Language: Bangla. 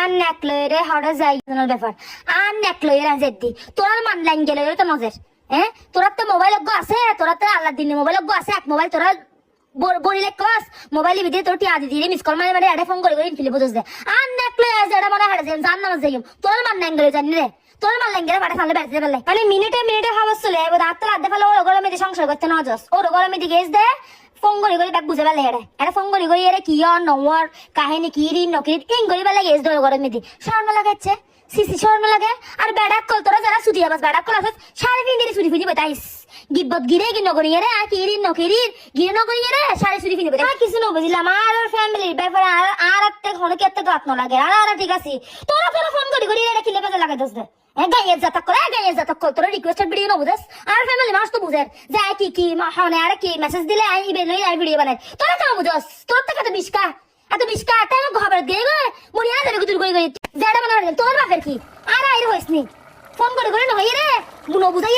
আর নেকলয়ে হরে যাই ব্যাপার আর নেকলয়ে জেদি তোর মান লাইন গেলে তো মজের হ্যাঁ তোরা তো মোবাইল আছে তোরা তো আল্লাহ দিনে মোবাইল আছে এক মোবাইল তোরা বড়িলে ক্লাস মোবাইলে ভিডিও তোর টিয়া দিদি মিস কল মানে আরে ফোন করে ইনফিলে বুঝছ দে আর নেকলয়ে যেটা মনে হারে যাই জান নামাজ যাই তোর মান লাইন গেলে জানি রে তোর মান লাইন গেলে বাড়া ফালে বেরতে পারলে মানে মিনিটে হাওয়া চলে এবার রাত রাত ফালে ওর গরমে সংসার করতে না যাস ওর গরমে দিকে দে ফোন করে ব্যাগ বুঝে পেলে এটা ফোন করে কি নওয়ার কাহিনী কি রি নকির ইং করে পেলে গেছ দোল গরমে দি শর্ম লাগাচ্ছে সিসি শর্ম লাগে আর বেড়াক কল তোরা যারা ছুটি আবাস বেড়াক কল আছে সাড়ে ফিন্দিরে ছুটি ফিনি বতাইস গিব্বত গিরে কি নগরি রে আর কি রি নকির গিরে নগরি রে সাড়ে ছুটি ফিনি বতাই কিছু ন বুঝলাম আর ফ্যামিলির ব্যাপারে আর একটা হলে কি একটা গাত ন লাগে আর ঠিক আছে তোরা ফোন করে এটা কিলে বাজে লাগে দোস দে গাইয়ের জাতক করে তোর রিকোয়েস্টেড ভিডিও ন বুঝাস আর ফ্যামিলি মাস তো বুঝের যে কি হনে আর কি মেসেজ দিলে আই বেলই আই ভিডিও বানাই তোরা কেন বুঝাস তোর থেকে তো বিস্কা এত বিস্কা টাইম খবর দিয়ে গো মরিয়া যাবে গুতুর কই গই যেটা মনে হয় তোর বাপের কি আর আইর হইসনি ফোন করে নই রে বুনো বুঝাই